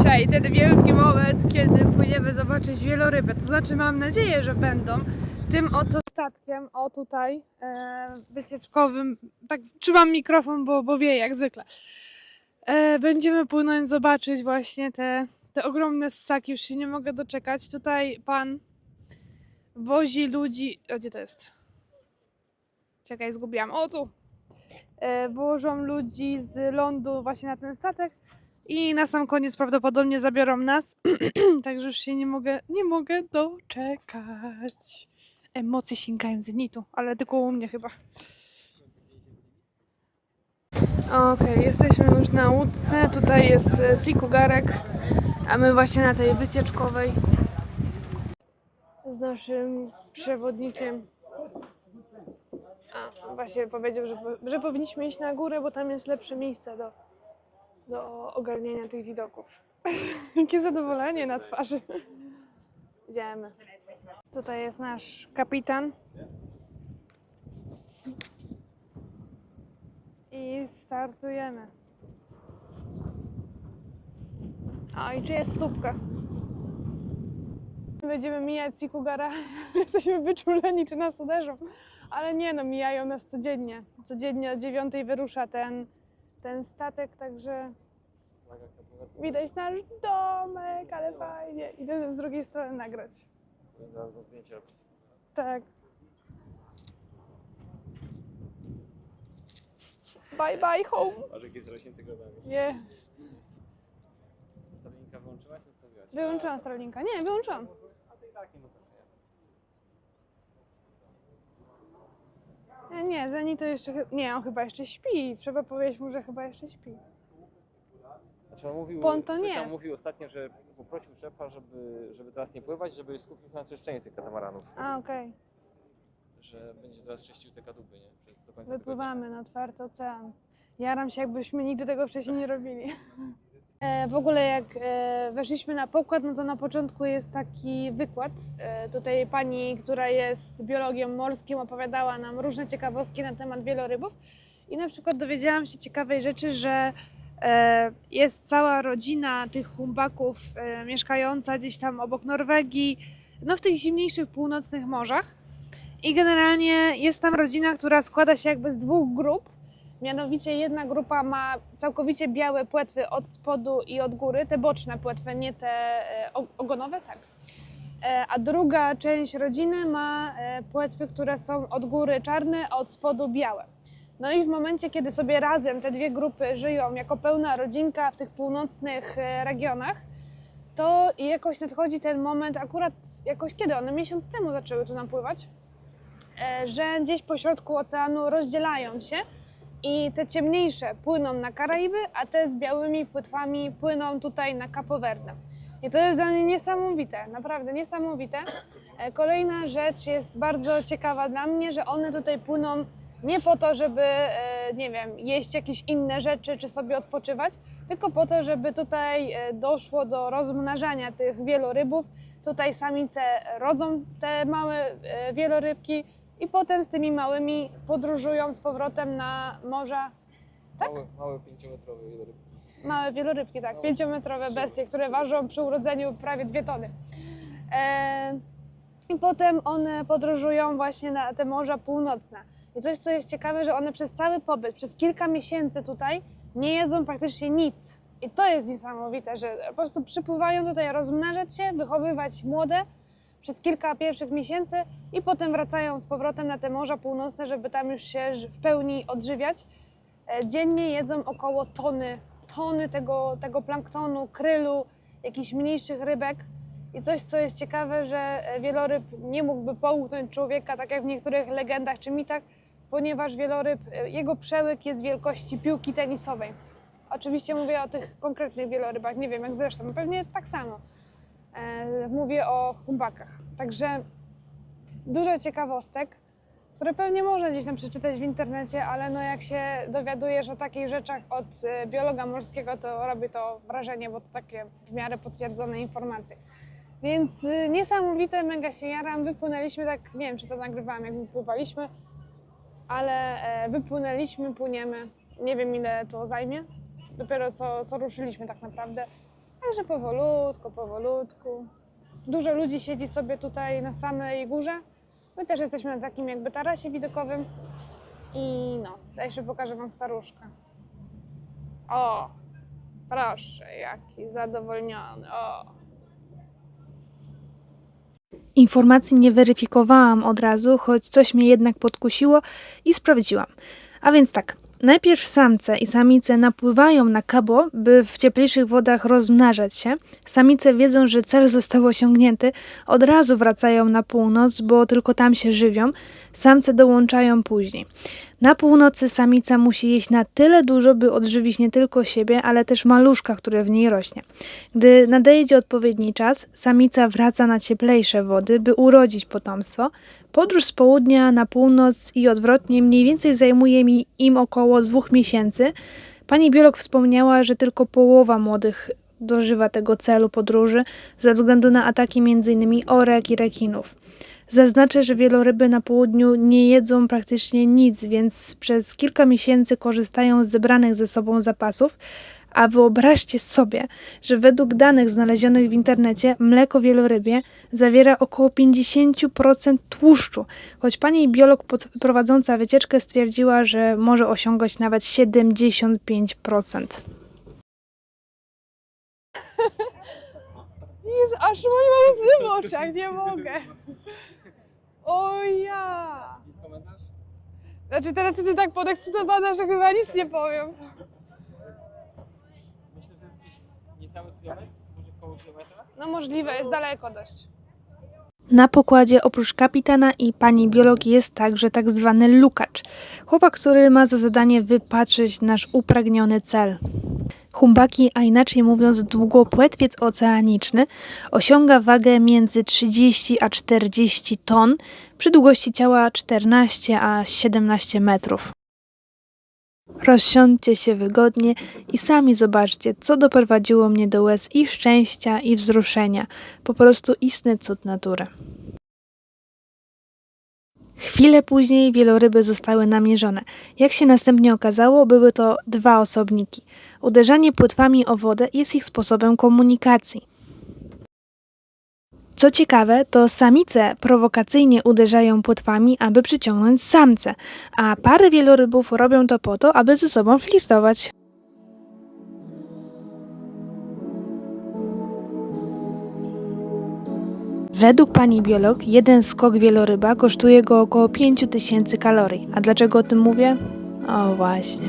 dzisiaj ten wielki moment, kiedy płyniemy zobaczyć wieloryby. To znaczy mam nadzieję, że będą tym oto statkiem, o tutaj, wycieczkowym. Tak trzymam mikrofon, bo wieje jak zwykle. Będziemy płynąć zobaczyć właśnie te ogromne ssaki, już się nie mogę doczekać. Tutaj pan wozi ludzi. O, gdzie to jest? Czekaj, zgubiłam. O, tu! Wożą ludzi z lądu właśnie na ten statek i na sam koniec prawdopodobnie zabiorą nas. Także już się nie mogę doczekać. Emocje sięgają zenitu, ale tylko u mnie chyba. Okej, jesteśmy już na łódce. Tutaj jest Sikugarek, a my właśnie na tej wycieczkowej z naszym przewodnikiem. A, właśnie powiedział, że powinniśmy iść na górę, bo tam jest lepsze miejsce do ogarniania tych widoków. Jakie zadowolenie na twarzy. Idziemy. Tutaj jest nasz kapitan. I startujemy. O, i czy jest stópka? Będziemy mijać Sikugara. Jesteśmy wyczuleni, czy nas uderzą. Ale nie no, mijają nas codziennie. Codziennie o 9 wyrusza ten statek, także widać nasz domek, ale fajnie. Idę z drugiej strony nagrać. Za zdjęcie robić. Tak. Bye bye home. Masz jakieś zrośnięte godami. Nie. Starlinka wyłączyłaś? Zostawiłaś? Wyłączyłam Starlinka. Nie, wyłączyłam. A to i tak nie ma znaczenia. Nie, Zeni to jeszcze... Nie, on chyba jeszcze śpi. Trzeba powiedzieć mu, że chyba jeszcze śpi. Znaczy on mówił, Ponton coś tam jest. mówił ostatnio, że poprosił szefa, żeby teraz nie pływać, żeby skupił się na czyszczeniu tych katamaranów. A, okej. Że będzie teraz czyścił te kadłuby, nie? Do końca Wypływamy na otwarty ocean. Jaram się, jakbyśmy nigdy tego wcześniej nie robili. W ogóle jak weszliśmy na pokład, no to na początku jest taki wykład. Tutaj pani, która jest biologiem morskim, opowiadała nam różne ciekawostki na temat wielorybów. I na przykład dowiedziałam się ciekawej rzeczy, że jest cała rodzina tych humbaków mieszkająca gdzieś tam obok Norwegii, no w tych zimniejszych północnych morzach. I generalnie jest tam rodzina, która składa się jakby z dwóch grup. Mianowicie jedna grupa ma całkowicie białe płetwy od spodu i od góry, te boczne płetwy, nie te ogonowe, tak. A druga część rodziny ma płetwy, które są od góry czarne, a od spodu białe. No i w momencie, kiedy sobie razem te dwie grupy żyją jako pełna rodzinka w tych północnych regionach, to jakoś nadchodzi ten moment, akurat jakoś kiedy? One miesiąc temu zaczęły tu nam pływać, że gdzieś pośrodku oceanu rozdzielają się i te ciemniejsze płyną na Karaiby, a te z białymi płetwami płyną tutaj na Capo Verde. I to jest dla mnie niesamowite, naprawdę niesamowite. Kolejna rzecz jest bardzo ciekawa dla mnie, że one tutaj płyną nie po to, żeby, nie wiem, jeść jakieś inne rzeczy czy sobie odpoczywać, tylko po to, żeby tutaj doszło do rozmnażania tych wielorybów. Tutaj samice rodzą te małe wielorybki i potem z tymi małymi podróżują z powrotem na morza. Tak? Małe 5-metrowe wielorybki. Małe wielorybki, tak, 5-metrowe bestie, które ważą przy urodzeniu prawie 2 tony. I potem one podróżują właśnie na te morza północne. I coś, co jest ciekawe, że one przez cały pobyt, przez kilka miesięcy tutaj nie jedzą praktycznie nic. I to jest niesamowite, że po prostu przypływają tutaj rozmnażać się, wychowywać młode przez kilka pierwszych miesięcy i potem wracają z powrotem na te morza północne, żeby tam już się w pełni odżywiać. Dziennie jedzą około tony tego planktonu, krylu, jakichś mniejszych rybek. I coś, co jest ciekawe, że wieloryb nie mógłby połknąć człowieka, tak jak w niektórych legendach czy mitach, ponieważ wieloryb, jego przełyk jest wielkości piłki tenisowej. Oczywiście mówię o tych konkretnych wielorybach, nie wiem jak zresztą, pewnie tak samo. Mówię o humbakach. Także dużo ciekawostek, które pewnie można gdzieś tam przeczytać w internecie, ale no jak się dowiadujesz o takich rzeczach od biologa morskiego, to robi to wrażenie, bo to takie w miarę potwierdzone informacje. Więc niesamowite, mega się jaram. Wypłynęliśmy tak, nie wiem czy to nagrywałam jak wypływaliśmy, ale wypłynęliśmy, płyniemy. Nie wiem ile to zajmie, dopiero co ruszyliśmy tak naprawdę. Także powolutku, powolutku. Dużo ludzi siedzi sobie tutaj na samej górze. My też jesteśmy na takim jakby tarasie widokowym. I no, jeszcze pokażę wam staruszkę. O, proszę, jaki zadowolniony, o. Informacji nie weryfikowałam od razu, choć coś mnie jednak podkusiło i sprawdziłam. A więc tak, najpierw samce i samice napływają na Cabo, by w cieplejszych wodach rozmnażać się. Samice wiedzą, że cel został osiągnięty, od razu wracają na północ, bo tylko tam się żywią. Samce dołączają później. Na północy samica musi jeść na tyle dużo, by odżywić nie tylko siebie, ale też maluszka, które w niej rośnie. Gdy nadejdzie odpowiedni czas, samica wraca na cieplejsze wody, by urodzić potomstwo. Podróż z południa na północ i odwrotnie mniej więcej zajmuje im około 2 miesięcy. Pani biolog wspomniała, że tylko połowa młodych dożywa tego celu podróży ze względu na ataki m.in. orek i rekinów. Zaznaczę, że wieloryby na południu nie jedzą praktycznie nic, więc przez kilka miesięcy korzystają z zebranych ze sobą zapasów, a wyobraźcie sobie, że według danych znalezionych w internecie mleko wielorybie zawiera około 50% tłuszczu, choć pani biolog prowadząca wycieczkę stwierdziła, że może osiągać nawet 75%. Jezu, aż mam łzy w oczach, nie mogę. O ja! Komentarz? Znaczy teraz jestem tak podekscytowana, że chyba nic nie powiem. Myślę, że jest gdzieś niecały kilometr, może koło kilometra. No możliwe, jest daleko dość. Na pokładzie oprócz kapitana i pani biolog jest także tak zwany lukacz. Chłopak, który ma za zadanie wypatrzyć nasz upragniony cel. Humbaki, a inaczej mówiąc długopłetwiec oceaniczny, osiąga wagę między 30 a 40 ton przy długości ciała 14 a 17 metrów. Rozsiądźcie się wygodnie i sami zobaczcie, co doprowadziło mnie do łez i szczęścia, i wzruszenia. Po prostu istny cud natury. Chwilę później wieloryby zostały namierzone. Jak się następnie okazało, były to 2 osobniki. Uderzanie płetwami o wodę jest ich sposobem komunikacji. Co ciekawe, to samice prowokacyjnie uderzają płetwami, aby przyciągnąć samce, a pary wielorybów robią to po to, aby ze sobą flirtować. Według pani biolog, jeden skok wieloryba kosztuje go około 5000 kalorii. A dlaczego o tym mówię? O właśnie.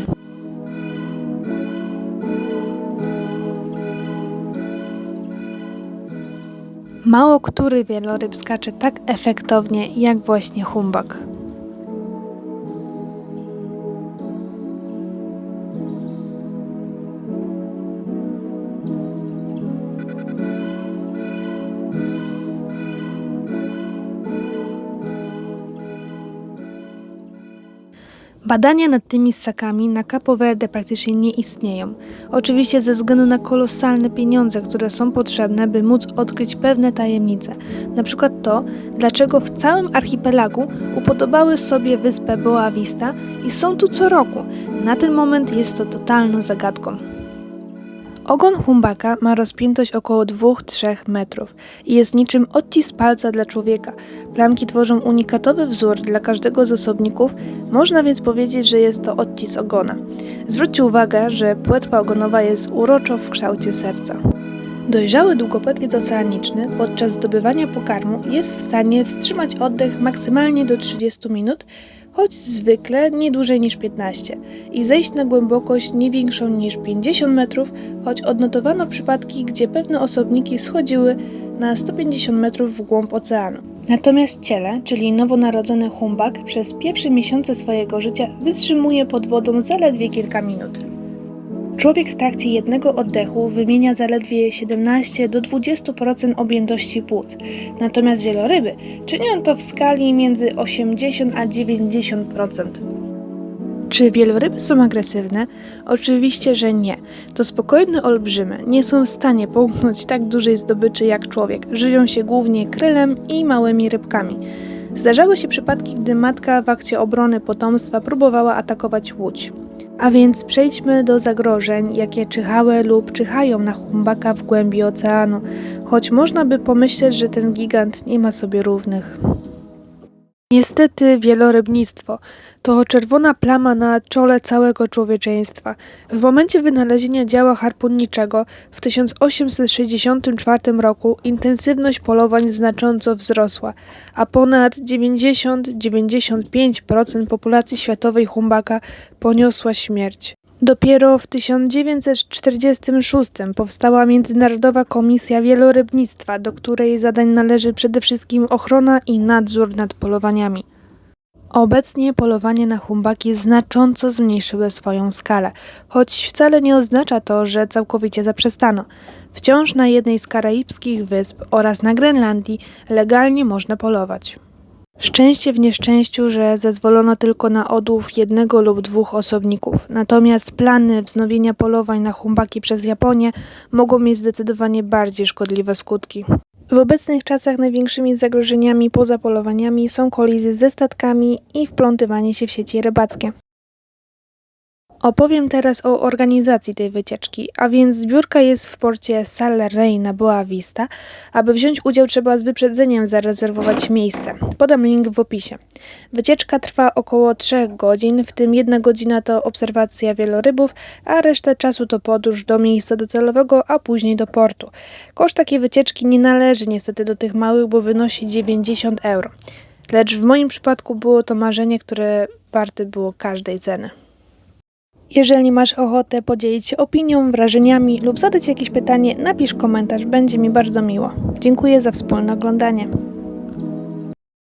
Mało który wieloryb skacze tak efektownie jak właśnie humbak. Badania nad tymi ssakami na Capo Verde praktycznie nie istnieją. Oczywiście ze względu na kolosalne pieniądze, które są potrzebne, by móc odkryć pewne tajemnice. Na przykład to, dlaczego w całym archipelagu upodobały sobie wyspę Boa Vista i są tu co roku. Na ten moment jest to totalną zagadką. Ogon humbaka ma rozpiętość około 2-3 metrów i jest niczym odcisk palca dla człowieka. Plamki tworzą unikatowy wzór dla każdego z osobników, można więc powiedzieć, że jest to odcisk ogona. Zwróćcie uwagę, że płetwa ogonowa jest uroczo w kształcie serca. Dojrzały długopłetwiec oceaniczny podczas zdobywania pokarmu jest w stanie wstrzymać oddech maksymalnie do 30 minut, choć zwykle nie dłużej niż 15 i zejść na głębokość nie większą niż 50 metrów, choć odnotowano przypadki, gdzie pewne osobniki schodziły na 150 metrów w głąb oceanu. Natomiast ciele, czyli nowonarodzony humbak, przez pierwsze miesiące swojego życia wytrzymuje pod wodą zaledwie kilka minut. Człowiek w trakcie jednego oddechu wymienia zaledwie 17 do 20% objętości płuc, natomiast wieloryby czynią to w skali między 80 a 90%. Czy wieloryby są agresywne? Oczywiście, że nie. To spokojne olbrzymy nie są w stanie połknąć tak dużej zdobyczy jak człowiek. Żywią się głównie krylem i małymi rybkami. Zdarzały się przypadki, gdy matka w akcie obrony potomstwa próbowała atakować łódź. A więc przejdźmy do zagrożeń, jakie czyhały lub czyhają na humbaka w głębi oceanu, choć można by pomyśleć, że ten gigant nie ma sobie równych. Niestety wielorybnictwo to czerwona plama na czole całego człowieczeństwa. W momencie wynalezienia działa harpunniczego w 1864 roku intensywność polowań znacząco wzrosła, a ponad 90-95% populacji światowej humbaka poniosła śmierć. Dopiero w 1946 powstała Międzynarodowa Komisja Wielorybnictwa, do której zadań należy przede wszystkim ochrona i nadzór nad polowaniami. Obecnie polowanie na humbaki znacząco zmniejszyły swoją skalę, choć wcale nie oznacza to, że całkowicie zaprzestano. Wciąż na jednej z karaibskich wysp oraz na Grenlandii legalnie można polować. Szczęście w nieszczęściu, że zezwolono tylko na odłów 1 lub 2 osobników, natomiast plany wznowienia polowań na humbaki przez Japonię mogą mieć zdecydowanie bardziej szkodliwe skutki. W obecnych czasach największymi zagrożeniami poza polowaniami są kolizje ze statkami i wplątywanie się w sieci rybackie. Opowiem teraz o organizacji tej wycieczki, a więc zbiórka jest w porcie Sal Rey na Boa Vista. Aby wziąć udział, trzeba z wyprzedzeniem zarezerwować miejsce. Podam link w opisie. Wycieczka trwa około 3 godzin, w tym 1 godzina to obserwacja wielorybów, a resztę czasu to podróż do miejsca docelowego, a później do portu. Koszt takiej wycieczki nie należy niestety do tych małych, bo wynosi 90 €. Lecz w moim przypadku było to marzenie, które warte było każdej ceny. Jeżeli masz ochotę podzielić się opinią, wrażeniami lub zadać jakieś pytanie, napisz komentarz, będzie mi bardzo miło. Dziękuję za wspólne oglądanie.